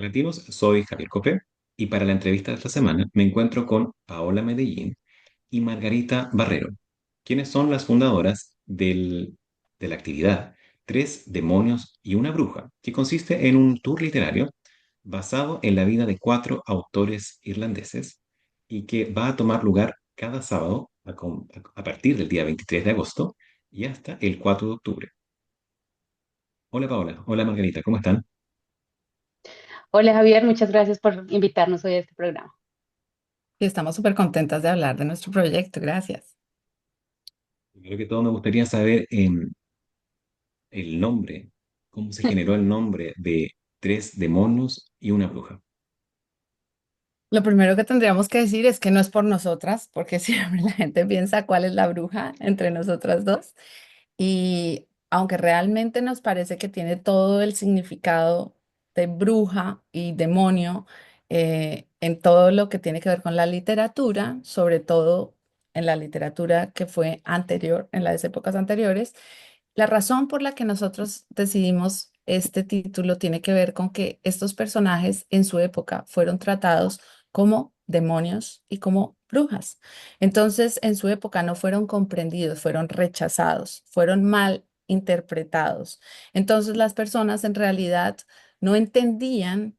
Latinos, soy Javier Copé y para la entrevista de esta semana me encuentro con Paola Medellín y Margarita Barrero, quienes son las fundadoras de la actividad Tres Demonios y una Bruja, que consiste en un tour literario basado en la vida de cuatro autores irlandeses y que va a tomar lugar cada sábado a partir del día 23 de agosto y hasta el 4 de octubre. Hola Paola, hola Margarita, ¿cómo están? Hola Javier, muchas gracias por invitarnos hoy a este programa. Y estamos súper contentas de hablar de nuestro proyecto. Gracias. Primero que todo me gustaría saber el nombre, cómo se generó el nombre de Tres Demonios y una Bruja. Lo primero que tendríamos que decir es que no es por nosotras, porque siempre la gente piensa cuál es la bruja entre nosotras dos. Y aunque realmente nos parece que tiene todo el significado de bruja y demonio en todo lo que tiene que ver con la literatura, sobre todo en la literatura que fue anterior, en las épocas anteriores, la razón por la que nosotros decidimos este título tiene que ver con que estos personajes en su época fueron tratados como demonios y como brujas. Entonces, en su época no fueron comprendidos, fueron rechazados, fueron mal interpretados. Entonces, las personas en realidad no entendían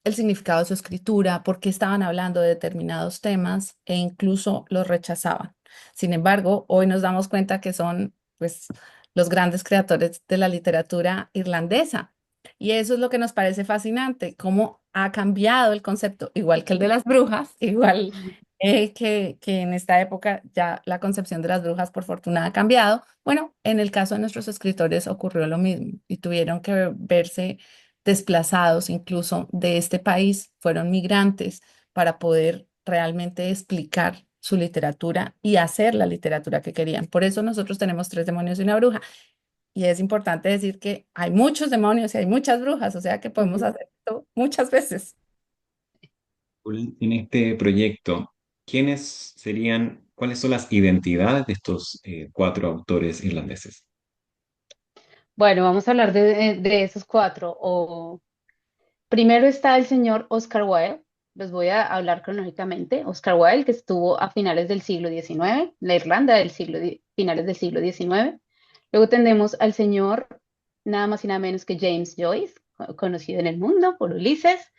el significado de su escritura, por qué estaban hablando de determinados temas e incluso los rechazaban. Sin embargo, hoy nos damos cuenta que son, pues, los grandes creadores de la literatura irlandesa. Y eso es lo que nos parece fascinante, cómo ha cambiado el concepto, igual que el de las brujas, igual que en esta época ya la concepción de las brujas, por fortuna, ha cambiado. Bueno, en el caso de nuestros escritores ocurrió lo mismo y tuvieron que verse desplazados incluso de este país, fueron migrantes para poder realmente explicar su literatura y hacer la literatura que querían. Por eso nosotros tenemos tres demonios y una bruja. Y es importante decir que hay muchos demonios y hay muchas brujas, o sea que podemos hacer esto muchas veces. En este proyecto, cuáles son las identidades de estos cuatro autores irlandeses? Bueno, vamos a hablar de esos cuatro. Primero está el señor Oscar Wilde. Les voy a hablar cronológicamente. Oscar Wilde, que estuvo a finales del siglo XIX, la Irlanda finales del siglo XIX. Luego tenemos al señor, nada más y nada menos que James Joyce, conocido en el mundo por Ulises.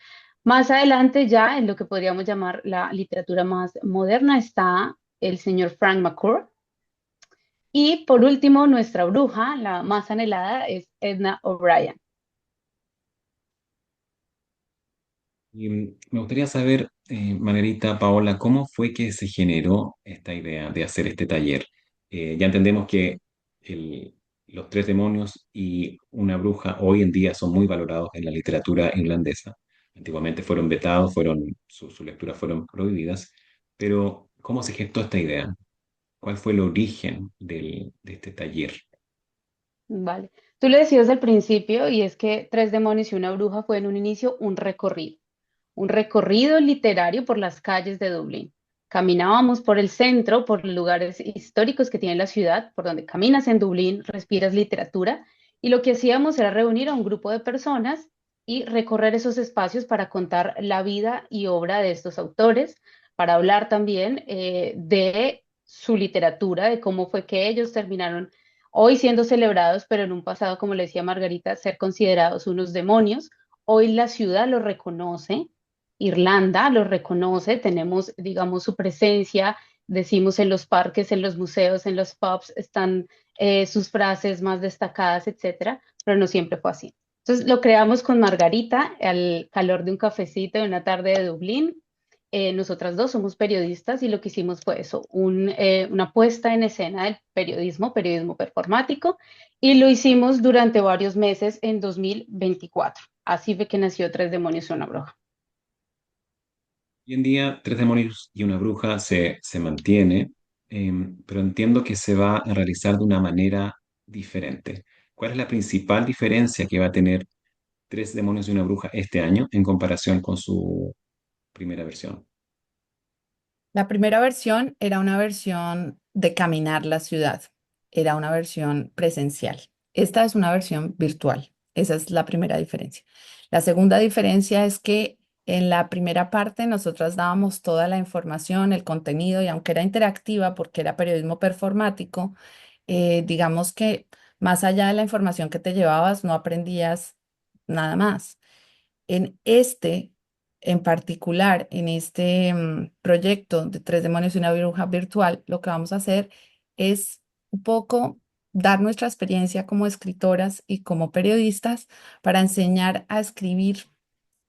Más adelante, ya en lo que podríamos llamar la literatura más moderna, está el señor Frank McCourt. Y por último, nuestra bruja, la más anhelada, es Edna O'Brien. Y me gustaría saber, Margarita, Paola, ¿cómo fue que se generó esta idea de hacer este taller? Ya entendemos que el- los tres demonios y una bruja hoy en día son muy valorados en la literatura irlandesa. Antiguamente fueron vetados, su lectura fueron prohibidas, pero ¿cómo se gestó esta idea? ¿Cuál fue el origen de este taller? Vale. Tú lo decías al principio, y es que Tres demonios y una bruja fue en un inicio un recorrido literario por las calles de Dublín. Caminábamos por el centro, por los lugares históricos que tiene la ciudad, por donde caminas en Dublín, respiras literatura, y lo que hacíamos era reunir a un grupo de personas y recorrer esos espacios para contar la vida y obra de estos autores, para hablar también de su literatura, de cómo fue que ellos terminaron hoy siendo celebrados, pero en un pasado, como le decía Margarita, ser considerados unos demonios. Hoy la ciudad los reconoce, Irlanda los reconoce, tenemos, digamos, su presencia, decimos en los parques, en los museos, en los pubs, están sus frases más destacadas, etcétera, pero no siempre fue así. Entonces lo creamos con Margarita al calor de un cafecito en una tarde de Dublín. Nosotras dos somos periodistas y lo que hicimos fue eso, una puesta en escena del periodismo performático, y lo hicimos durante varios meses en 2024. Así fue que nació Tres demonios y una bruja. Hoy en día, Tres demonios y una bruja se mantiene, pero entiendo que se va a realizar de una manera diferente. ¿Cuál es la principal diferencia que va a tener Tres demonios y una bruja este año en comparación con su primera versión? La primera versión era una versión de caminar la ciudad, era una versión presencial. Esta es una versión virtual. Esa es la primera diferencia. La segunda diferencia es que en la primera parte nosotras dábamos toda la información, el contenido, y aunque era interactiva porque era periodismo performático, digamos que más allá de la información que te llevabas, no aprendías nada más. En este, en particular, en este proyecto de Tres demonios y una bruja virtual, lo que vamos a hacer es un poco dar nuestra experiencia como escritoras y como periodistas para enseñar a escribir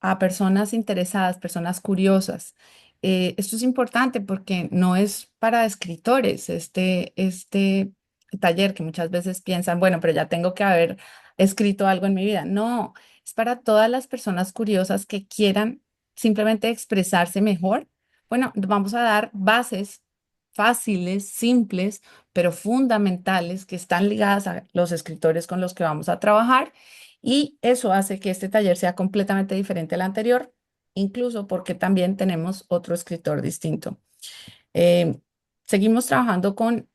a personas interesadas, personas curiosas. Esto es importante porque no es para escritores, este taller que muchas veces piensan, bueno, pero ya tengo que haber escrito algo en mi vida. No, es para todas las personas curiosas que quieran simplemente expresarse mejor. Bueno, vamos a dar bases fáciles, simples, pero fundamentales que están ligadas a los escritores con los que vamos a trabajar y eso hace que este taller sea completamente diferente al anterior, incluso porque también tenemos otro escritor distinto. Eh, Seguimos trabajando con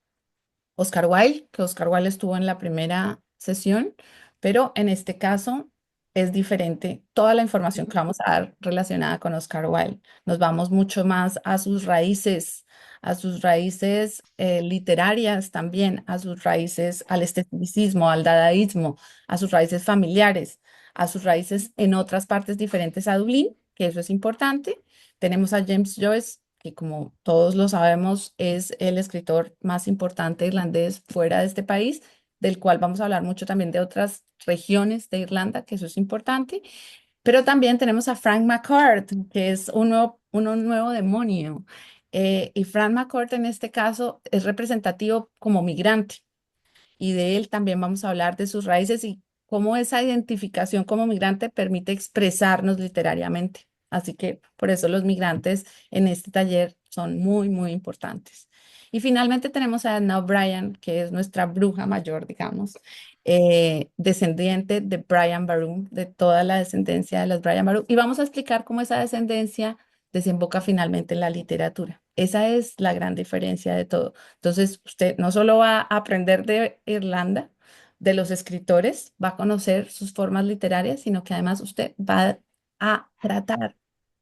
Oscar Wilde, que Oscar Wilde estuvo en la primera sesión, pero en este caso es diferente toda la información que vamos a dar relacionada con Oscar Wilde. Nos vamos mucho más a sus raíces literarias también, a sus raíces al esteticismo, al dadaísmo, a sus raíces familiares, a sus raíces en otras partes diferentes a Dublín, que eso es importante. Tenemos a James Joyce, que como todos lo sabemos es el escritor más importante irlandés fuera de este país, del cual vamos a hablar mucho también de otras regiones de Irlanda, que eso es importante. Pero también tenemos a Frank McCourt, que es un nuevo demonio. Y Frank McCourt en este caso es representativo como migrante y de él también vamos a hablar de sus raíces y cómo esa identificación como migrante permite expresarnos literariamente. Así que por eso los migrantes en este taller son muy, muy importantes. Y finalmente tenemos a Edna O'Brien, que es nuestra bruja mayor, digamos, descendiente de Brian Barum, de toda la descendencia de los Brian Barum. Y vamos a explicar cómo esa descendencia desemboca finalmente en la literatura. Esa es la gran diferencia de todo. Entonces, usted no solo va a aprender de Irlanda, de los escritores, va a conocer sus formas literarias, sino que además usted va a tratar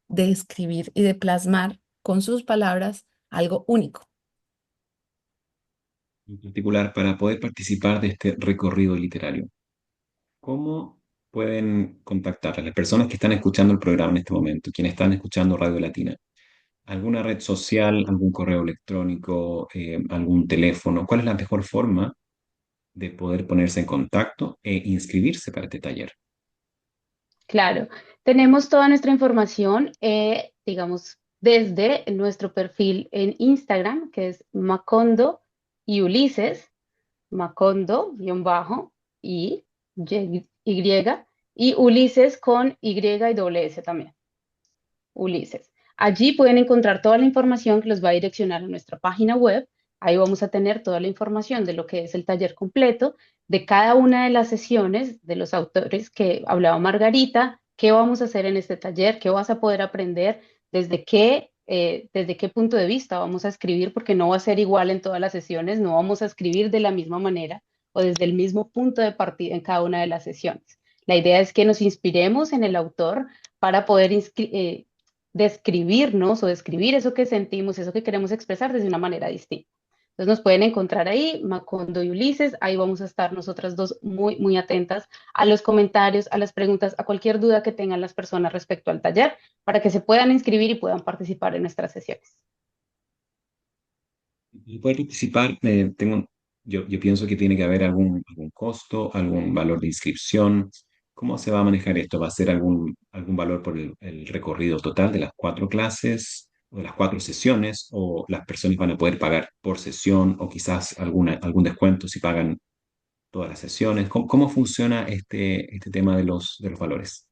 de escribir y de plasmar con sus palabras algo único. En particular, para poder participar de este recorrido literario, ¿cómo pueden contactar a las personas que están escuchando el programa en este momento, quienes están escuchando Radio Latina? ¿Alguna red social, algún correo electrónico, algún teléfono? ¿Cuál es la mejor forma de poder ponerse en contacto e inscribirse para este taller? Claro, tenemos toda nuestra información, digamos, desde nuestro perfil en Instagram, que es Macondo y Ulises, Macondo, guión bajo, y, y Ulises con Y y doble S también, Ulises. Allí pueden encontrar toda la información que los va a direccionar a nuestra página web. Ahí vamos a tener toda la información de lo que es el taller completo, de cada una de las sesiones, de los autores que hablaba Margarita, qué vamos a hacer en este taller, qué vas a poder aprender, desde qué punto de vista vamos a escribir, porque no va a ser igual en todas las sesiones, no vamos a escribir de la misma manera o desde el mismo punto de partida en cada una de las sesiones. La idea es que nos inspiremos en el autor para poder describirnos o describir eso que sentimos, eso que queremos expresar desde una manera distinta. Entonces nos pueden encontrar ahí, Macondo y Ulises, ahí vamos a estar nosotras dos muy, muy atentas a los comentarios, a las preguntas, a cualquier duda que tengan las personas respecto al taller, para que se puedan inscribir y puedan participar en nuestras sesiones. Y poder participar, yo pienso que tiene que haber algún costo, algún valor de inscripción. ¿Cómo se va a manejar esto? ¿Va a ser algún valor por el recorrido total de las cuatro clases o de las cuatro sesiones? ¿O las personas van a poder pagar por sesión o quizás algún descuento si pagan todas las sesiones? ¿Cómo funciona este tema de los valores?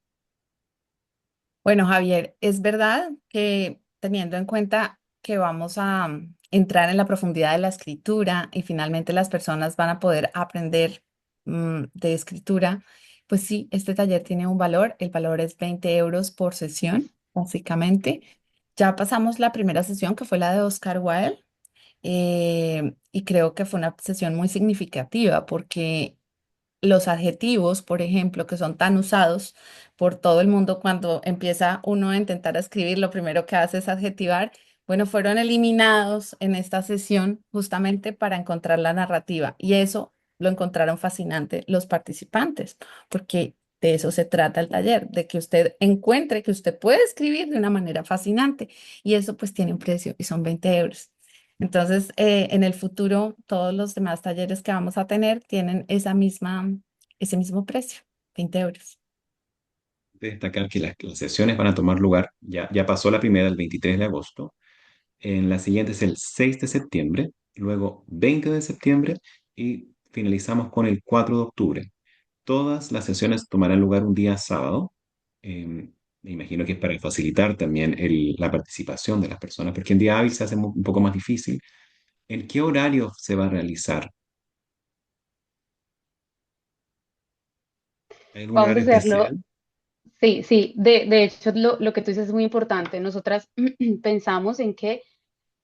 Bueno, Javier, es verdad que teniendo en cuenta que vamos a entrar en la profundidad de la escritura y finalmente las personas van a poder aprender de escritura, pues sí, este taller tiene un valor. El valor es 20 euros por sesión, básicamente. Ya pasamos la primera sesión, que fue la de Oscar Wilde, y creo que fue una sesión muy significativa porque los adjetivos, por ejemplo, que son tan usados por todo el mundo cuando empieza uno a intentar escribir, lo primero que hace es adjetivar. Bueno, fueron eliminados en esta sesión justamente para encontrar la narrativa y eso lo encontraron fascinante los participantes, porque de eso se trata el taller, de que usted encuentre que usted puede escribir de una manera fascinante y eso pues tiene un precio y son 20 euros. Entonces, en el futuro, todos los demás talleres que vamos a tener tienen ese mismo precio, 20 euros. Destacar que las sesiones van a tomar lugar, ya pasó la primera el 23 de agosto, en la siguiente es el 6 de septiembre, luego 20 de septiembre y finalizamos con el 4 de octubre. Todas las sesiones tomarán lugar un día sábado. Me imagino que es para facilitar también la participación de las personas, porque en día hábil se hace un poco más difícil. ¿En qué horario se va a realizar? ¿Hay algún Vamos a horario hacerlo. especial? Sí, sí, de hecho lo que tú dices es muy importante. Nosotras pensamos en que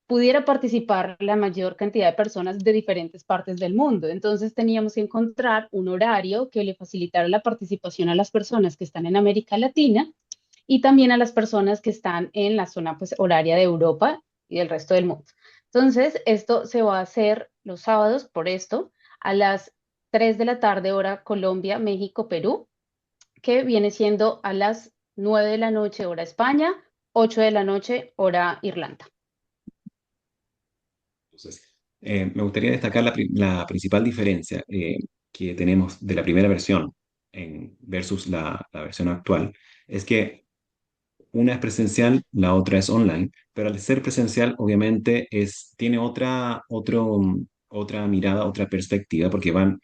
pudiera participar la mayor cantidad de personas de diferentes partes del mundo. Entonces teníamos que encontrar un horario que le facilitara la participación a las personas que están en América Latina y también a las personas que están en la zona pues, horaria de Europa y del resto del mundo. Entonces, esto se va a hacer los sábados, por esto, a las 3 de la tarde, hora Colombia, México, Perú, que viene siendo a las 9 de la noche, hora España, 8 de la noche, hora Irlanda. Entonces, me gustaría destacar la principal diferencia que tenemos de la primera versión versus la versión actual. Es que una es presencial, la otra es online, pero al ser presencial, obviamente, tiene otra mirada, otra perspectiva, porque van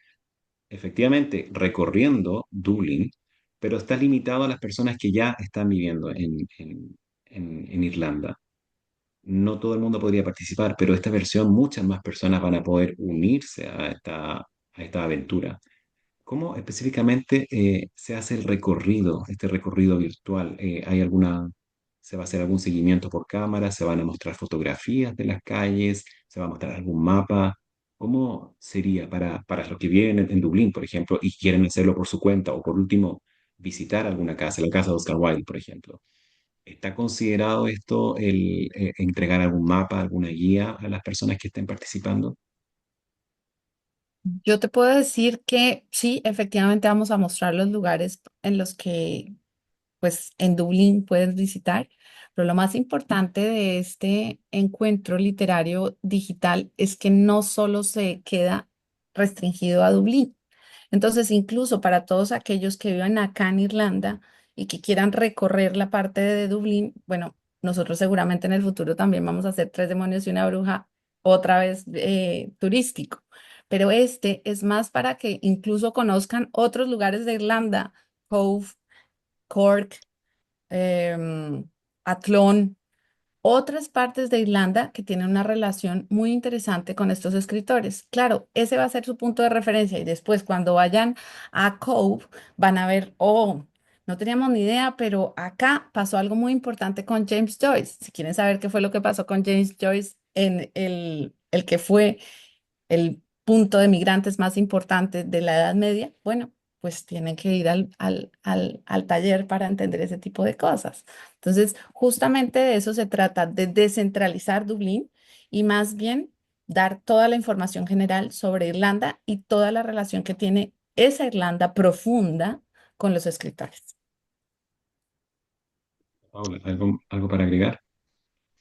efectivamente recorriendo Dublín, pero está limitado a las personas que ya están viviendo en Irlanda. No todo el mundo podría participar, pero esta versión muchas más personas van a poder unirse a esta aventura. ¿Cómo específicamente se hace el recorrido, este recorrido virtual? ¿Se va a hacer algún seguimiento por cámara? ¿Se van a mostrar fotografías de las calles? ¿Se va a mostrar algún mapa? ¿Cómo sería para los que viven en Dublín, por ejemplo, y quieren hacerlo por su cuenta o por último visitar alguna casa, la casa de Oscar Wilde, por ejemplo? ¿Está considerado esto entregar algún mapa, alguna guía a las personas que estén participando? Yo te puedo decir que sí, efectivamente vamos a mostrar los lugares en los que, pues, en Dublín puedes visitar, pero lo más importante de este encuentro literario digital es que no solo se queda restringido a Dublín. Entonces, incluso para todos aquellos que vivan acá en Irlanda y que quieran recorrer la parte de Dublín, bueno, nosotros seguramente en el futuro también vamos a hacer Tres demonios y una bruja otra vez turístico, pero este es más para que incluso conozcan otros lugares de Irlanda, Cove, Cork, em, Athlone, otras partes de Irlanda que tienen una relación muy interesante con estos escritores. Claro, ese va a ser su punto de referencia y después cuando vayan a Cove van a ver, oh, no teníamos ni idea, pero acá pasó algo muy importante con James Joyce. Si quieren saber qué fue lo que pasó con James Joyce en el que fue el punto de migrantes más importante de la Edad Media, bueno, pues tienen que ir al taller para entender ese tipo de cosas. Entonces, justamente de eso se trata, de descentralizar Dublín y más bien dar toda la información general sobre Irlanda y toda la relación que tiene esa Irlanda profunda con los escritores. Paula, ¿algo para agregar?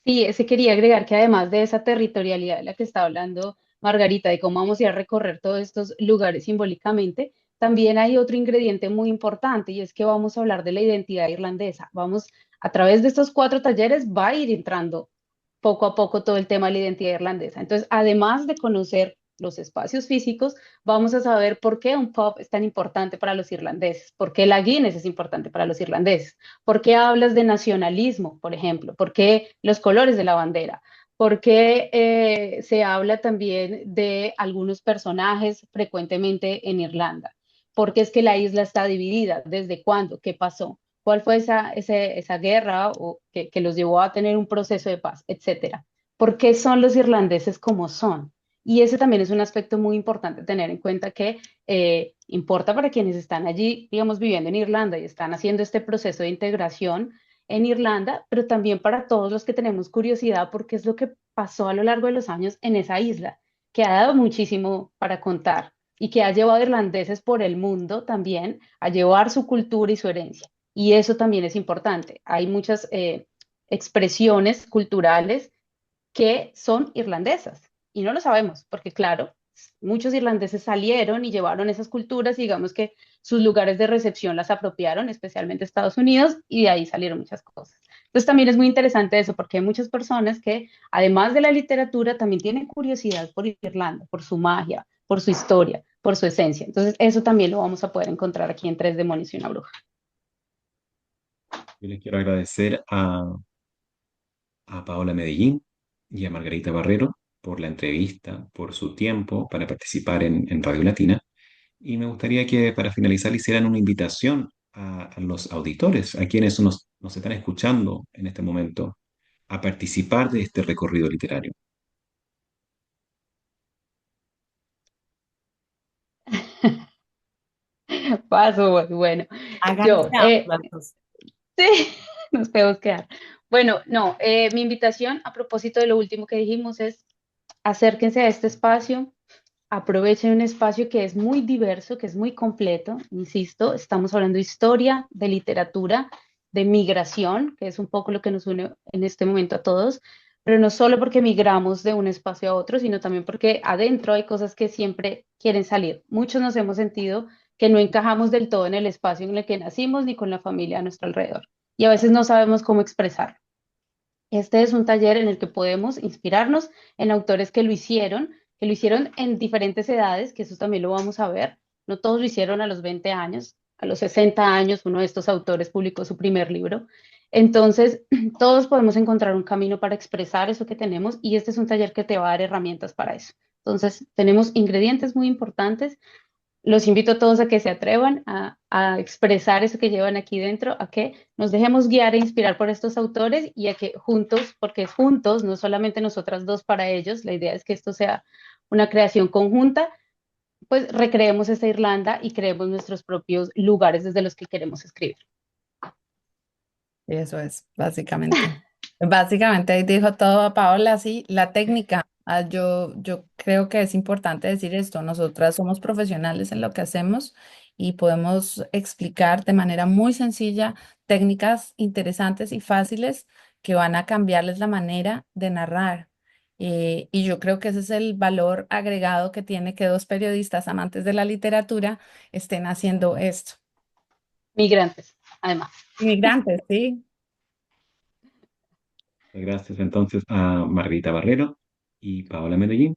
Sí, ese quería agregar que además de esa territorialidad de la que está hablando Margarita, de cómo vamos a ir a recorrer todos estos lugares simbólicamente, también hay otro ingrediente muy importante y es que vamos a hablar de la identidad irlandesa. Vamos, a través de estos 4 talleres, va a ir entrando poco a poco todo el tema de la identidad irlandesa. Entonces, además de conocer los espacios físicos, vamos a saber por qué un pub es tan importante para los irlandeses, por qué la Guinness es importante para los irlandeses, por qué hablas de nacionalismo, por ejemplo, por qué los colores de la bandera, por qué se habla también de algunos personajes frecuentemente en Irlanda, por qué es que la isla está dividida, desde cuándo, qué pasó. ¿Cuál fue esa guerra que los llevó a tener un proceso de paz, etcétera? ¿Por qué son los irlandeses como son? Y ese también es un aspecto muy importante tener en cuenta que importa para quienes están allí, digamos, viviendo en Irlanda y están haciendo este proceso de integración en Irlanda, pero también para todos los que tenemos curiosidad porque es lo que pasó a lo largo de los años en esa isla, que ha dado muchísimo para contar y que ha llevado a irlandeses por el mundo también a llevar su cultura y su herencia. Y eso también es importante. Hay muchas expresiones culturales que son irlandesas y no lo sabemos porque, claro, muchos irlandeses salieron y llevaron esas culturas y digamos que sus lugares de recepción las apropiaron, especialmente Estados Unidos, y de ahí salieron muchas cosas. Entonces también es muy interesante eso porque hay muchas personas que, además de la literatura, también tienen curiosidad por Irlanda, por su magia, por su historia, por su esencia. Entonces eso también lo vamos a poder encontrar aquí en Tres Demonios y una Bruja. Yo les quiero agradecer a Paola Medellín y a Margarita Barrero por la entrevista, por su tiempo para participar en Radio Latina. Y me gustaría que para finalizar le hicieran una invitación a los auditores, a quienes nos están escuchando en este momento, a participar de este recorrido literario. Paso, bueno, Háganse yo, aplausos. sí, nos podemos quedar. Bueno, no, mi invitación a propósito de lo último que dijimos es acérquense a este espacio, aprovechen un espacio que es muy diverso, que es muy completo, insisto, estamos hablando de historia, de literatura, de migración, que es un poco lo que nos une en este momento a todos, pero no solo porque migramos de un espacio a otro, sino también porque adentro hay cosas que siempre quieren salir. Muchos nos hemos sentido que no encajamos del todo en el espacio en el que nacimos ni con la familia a nuestro alrededor y a veces no sabemos cómo expresarlo. Este es un taller en el que podemos inspirarnos en autores que lo hicieron en diferentes edades, que eso también lo vamos a ver. No todos lo hicieron a los 20 años, a los 60 años uno de estos autores publicó su primer libro. Entonces, todos podemos encontrar un camino para expresar eso que tenemos y este es un taller que te va a dar herramientas para eso. Entonces, tenemos ingredientes muy importantes. Los invito a todos a que se atrevan a expresar eso que llevan aquí dentro, a que nos dejemos guiar e inspirar por estos autores y a que juntos, porque es juntos, no solamente nosotras dos para ellos, la idea es que esto sea una creación conjunta, pues recreemos esta Irlanda y creemos nuestros propios lugares desde los que queremos escribir. Eso es, básicamente. Básicamente ahí dijo todo Paola, sí, la técnica. Yo creo que es importante decir esto. Nosotras somos profesionales en lo que hacemos y podemos explicar de manera muy sencilla técnicas interesantes y fáciles que van a cambiarles la manera de narrar. Y yo creo que ese es el valor agregado que tiene que dos periodistas amantes de la literatura estén haciendo esto. Migrantes, además. Inmigrantes, sí. Gracias entonces a Margarita Barrero y Paola Medellín.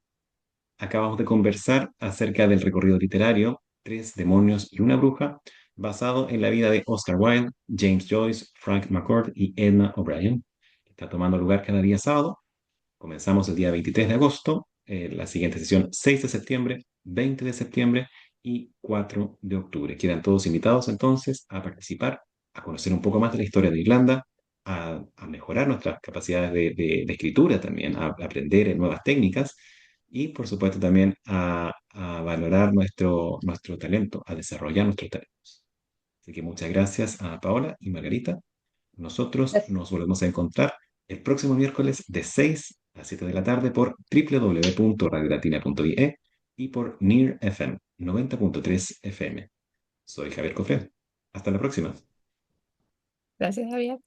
Acabamos de conversar acerca del recorrido literario Tres demonios y una bruja, basado en la vida de Oscar Wilde, James Joyce, Frank McCourt y Edna O'Brien, que está tomando lugar cada día sábado. Comenzamos el día 23 de agosto, la siguiente sesión 6 de septiembre, 20 de septiembre y 4 de octubre. Quedan todos invitados entonces a participar, a conocer un poco más de la historia de Irlanda, a mejorar nuestras capacidades de escritura también, a aprender nuevas técnicas y por supuesto también a valorar nuestro talento, a desarrollar nuestros talentos. Así que muchas gracias a Paola y Margarita. Nosotros Gracias. nos volvemos a encontrar el próximo miércoles de 6 a 7 de la tarde por www.radiolatina.ie y por NIR FM 90.3 FM. Soy Javier Cofré. Hasta la próxima. Gracias, Javier.